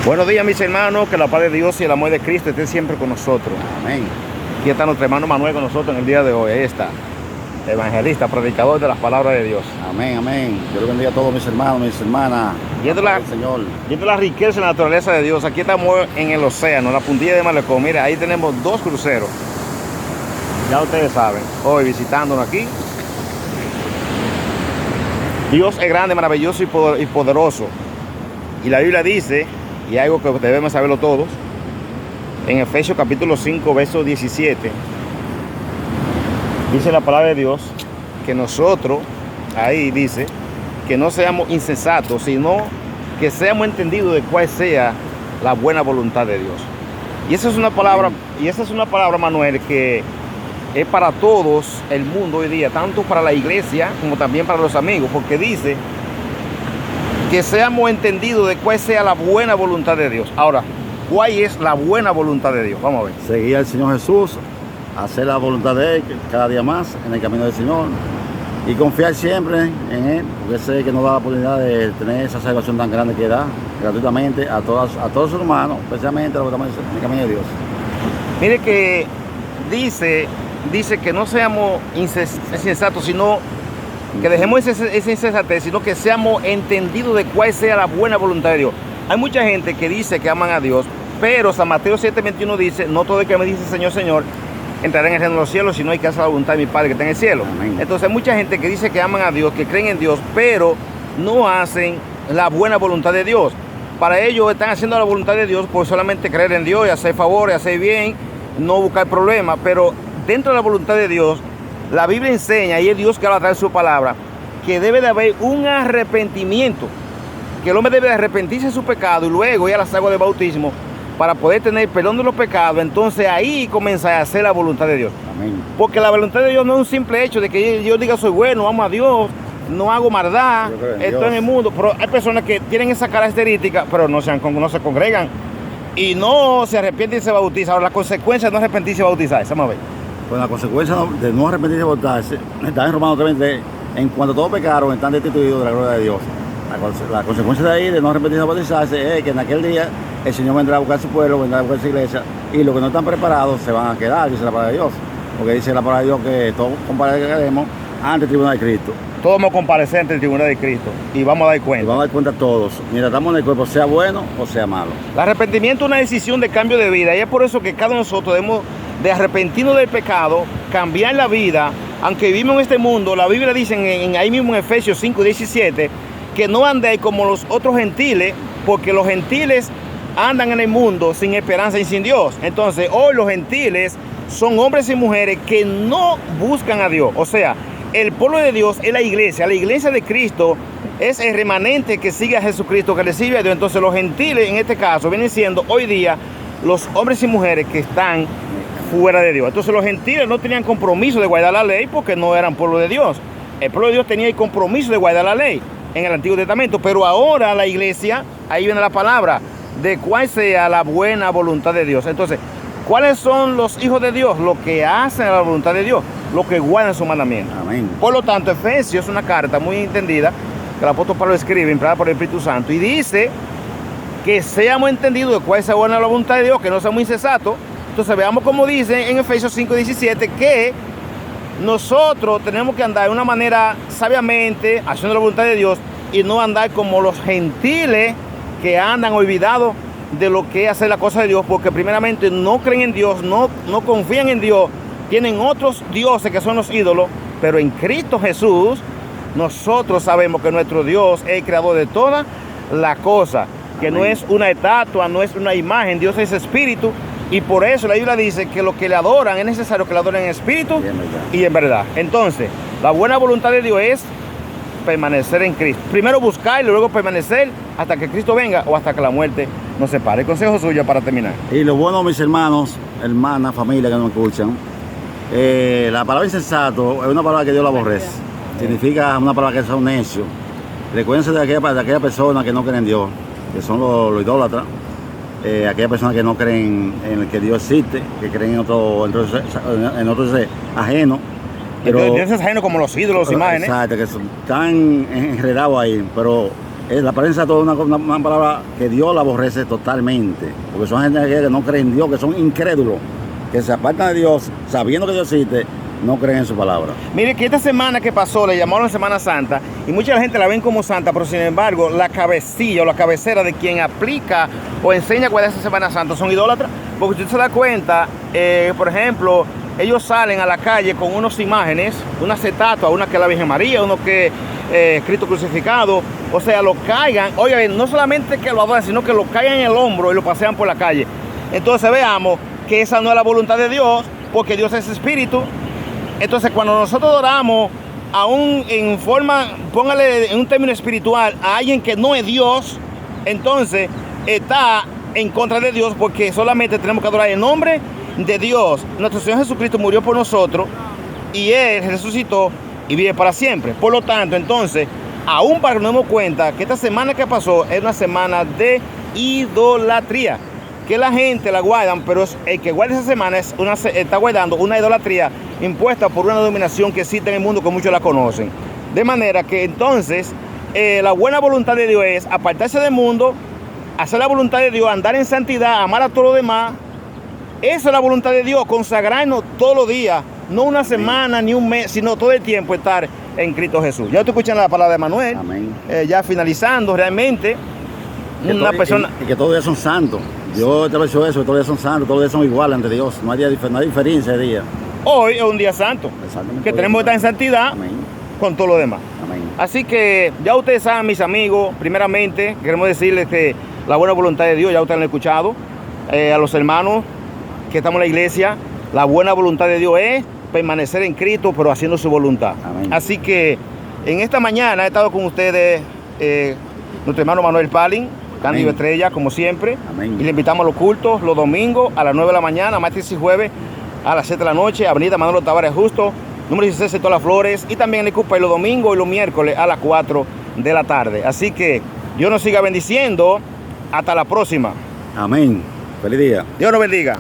Buenos días, mis hermanos, que la paz de Dios y el amor de Cristo esté siempre con nosotros. Amén. Aquí está nuestro hermano Manuel con nosotros en el día de hoy. Ahí está, evangelista, predicador de las palabras de Dios. Amén, amén. Yo le bendiga a todos mis hermanos, mis hermanas. Viendo Señor. la riqueza y la naturaleza de Dios, aquí estamos en el océano, en la puntilla de Malecón. Mire, ahí tenemos 2 cruceros. Ya ustedes saben, hoy visitándonos aquí. Dios es grande, maravilloso y poderoso. Y la Biblia dice, y algo que debemos saberlo todos, en Efesios capítulo 5, verso 17, dice la palabra de Dios que nosotros, ahí dice, que no seamos insensatos, sino que seamos entendidos de cuál sea la buena voluntad de Dios. Y esa es una palabra, Manuel, que es para todos el mundo hoy día, tanto para la iglesia como también para los amigos, porque dice que seamos entendidos de cuál sea la buena voluntad de Dios. Ahora, ¿cuál es la buena voluntad de Dios? Vamos a ver. Seguir al Señor Jesús, hacer la voluntad de Él cada día más en el camino del Señor y confiar siempre en Él, porque sé que nos da la oportunidad de tener esa salvación tan grande que da gratuitamente a todos sus hermanos, especialmente a los que estamos en el camino de Dios. Mire que dice que no seamos insensatos, sino que dejemos esa insensatez, sino que seamos entendidos de cuál sea la buena voluntad de Dios. Hay mucha gente que dice que aman a Dios, pero San Mateo 7:21 dice, no todo el que me dice Señor, Señor, entrará en el reino de los cielos, sino hay que hacer la voluntad de mi Padre que está en el cielo. Amén. Entonces hay mucha gente que dice que aman a Dios, que creen en Dios, pero no hacen la buena voluntad de Dios. Para ellos están haciendo la voluntad de Dios por solamente creer en Dios y hacer favores, hacer bien, no buscar problemas, pero dentro de la voluntad de Dios, la Biblia enseña, y es Dios que va a traer su palabra, que debe de haber un arrepentimiento, que el hombre debe de arrepentirse de su pecado y luego ir a las aguas de bautismo para poder tener perdón de los pecados. Entonces ahí comienza a hacer la voluntad de Dios. Amén. Porque la voluntad de Dios no es un simple hecho de que yo diga soy bueno, amo a Dios, no hago maldad, estoy en el mundo. Pero hay personas que tienen esa característica, pero no se congregan y no se arrepienten y se bautizan. Ahora, la consecuencia de no arrepentirse y bautizarse, vamos a ver. Pues la consecuencia de no arrepentirse y bautizarse está en Romanos 3:23, en cuanto todos pecaron están destituidos de la gloria de Dios. La consecuencia de ahí, de no arrepentirse y bautizarse, es que en aquel día el Señor vendrá a buscar su pueblo, vendrá a buscar su iglesia, y los que no están preparados se van a quedar, dice la palabra de Dios. Porque dice la palabra de Dios que todos compareceremos ante el tribunal de Cristo. Todos vamos a comparecer ante el tribunal de Cristo y vamos a dar Y cuenta. vamos a dar cuenta todos, mientras estamos en el cuerpo, sea bueno o sea malo. El arrepentimiento es una decisión de cambio de vida y es por eso que cada uno de nosotros debemos de arrepentirnos del pecado, cambiar la vida. Aunque vivimos en este mundo, la Biblia dice ahí mismo en Efesios 5:17 que no andéis como los otros gentiles, porque los gentiles andan en el mundo sin esperanza y sin Dios. Entonces hoy los gentiles son hombres y mujeres que no buscan a Dios. O sea, el pueblo de Dios es la iglesia de Cristo es el remanente que sigue a Jesucristo, que le sirve a Dios. Entonces los gentiles en este caso vienen siendo hoy día los hombres y mujeres que están fuera de Dios. Entonces los gentiles no tenían compromiso de guardar la ley porque no eran pueblo de Dios. El pueblo de Dios tenía el compromiso de guardar la ley en el Antiguo Testamento, pero ahora la iglesia, ahí viene la palabra, de cuál sea la buena voluntad de Dios. Entonces, ¿cuáles son los hijos de Dios? Los que hacen la voluntad de Dios, los que guardan su mandamiento. Amén. Por lo tanto, Efesios es una carta muy entendida que el apóstol Pablo escribe, inspirada por el Espíritu Santo, y dice que seamos entendidos de cuál sea buena la voluntad de Dios, que no seamos insensatos. Entonces veamos cómo dice en Efesios 5:17 que nosotros tenemos que andar de una manera sabiamente, haciendo la voluntad de Dios, y no andar como los gentiles que andan olvidados de lo que es hacer la cosa de Dios, porque primeramente no creen en Dios, no confían en Dios, tienen otros dioses que son los ídolos, pero en Cristo Jesús nosotros sabemos que nuestro Dios es el creador de toda la cosa, que Amén. no es una estatua, no es una imagen, Dios es espíritu. Y por eso la Biblia dice que los que le adoran es necesario que le adoren en espíritu y en verdad. Entonces, la buena voluntad de Dios es permanecer en Cristo. Primero buscar y luego permanecer hasta que Cristo venga o hasta que la muerte nos separe. El consejo suyo para terminar. Y lo bueno, mis hermanos, hermanas, familia que nos escuchan, la palabra insensato es una palabra que Dios la aborrece. Significa una palabra que son necios. Recuérdense de aquella persona que no cree en Dios, que son los idólatras. Aquellas personas que no creen en que Dios existe, que creen en otro ser ajeno. Pero Dios es ajeno como los ídolos, las imágenes. Exacto, que están enredados ahí. Pero La palabra insensato es una palabra que Dios la aborrece totalmente. Porque son gente que no creen en Dios, que son incrédulos, que se apartan de Dios sabiendo que Dios existe, no creen en su palabra. Mire que esta semana que pasó le llamaron Semana Santa y mucha gente la ven como santa, pero sin embargo la cabecilla o la cabecera de quien aplica o enseña cuál es esa Semana Santa son idólatras. Porque usted se da cuenta, por ejemplo, ellos salen a la calle con unas imágenes, unas estatuas, una que es la Virgen María, uno que es Cristo crucificado, o sea, lo caigan, oye, no solamente que lo adoran, sino que lo caigan en el hombro y lo pasean por la calle. Entonces veamos que esa no es la voluntad de Dios, porque Dios es espíritu. Entonces cuando nosotros adoramos, aún en forma, póngale en un término espiritual, a alguien que no es Dios, entonces está en contra de Dios, porque solamente tenemos que adorar en nombre de Dios. Nuestro Señor Jesucristo murió por nosotros y Él resucitó y vive para siempre. Por lo tanto, entonces, aún para que nos demos cuenta que esta semana que pasó es una semana de idolatría, que la gente la guardan, pero el que guarda esa semana está guardando una idolatría impuesta por una denominación que existe en el mundo, que muchos la conocen. De manera que entonces la buena voluntad de Dios es apartarse del mundo, hacer la voluntad de Dios, andar en santidad, amar a todos los demás. Esa es la voluntad de Dios, consagrarnos todos los días, no una semana ni un mes, sino todo el tiempo estar en Cristo Jesús. Ya estoy escuchando la palabra de Manuel, ya finalizando realmente. Una persona... Y que todos los días son santos. Dios te lo ha dicho eso, que todos los días son santos, todos los días son iguales ante Dios. No hay diferencia de día. Hoy es un día santo, que tenemos que estar en santidad con todo lo demás. Amén. Así que ya ustedes saben, mis amigos, primeramente queremos decirles que la buena voluntad de Dios, ya ustedes lo han escuchado, a los hermanos que estamos en la iglesia, la buena voluntad de Dios es permanecer en Cristo, pero haciendo su voluntad. Amén. Así que en esta mañana he estado con ustedes, nuestro hermano Manuel Palin, Cándido Estrella, como siempre. Amén. Y le invitamos a los cultos los domingos a las 9 de la mañana, martes y jueves a las 7 de la noche, Avenida Manolo Tavares Justo, número 16, Sector Las Flores, y también en el Cupa los domingos y los miércoles a las 4 de la tarde. Así que Dios nos siga bendiciendo. Hasta la próxima. Amén. Feliz día. Dios nos bendiga.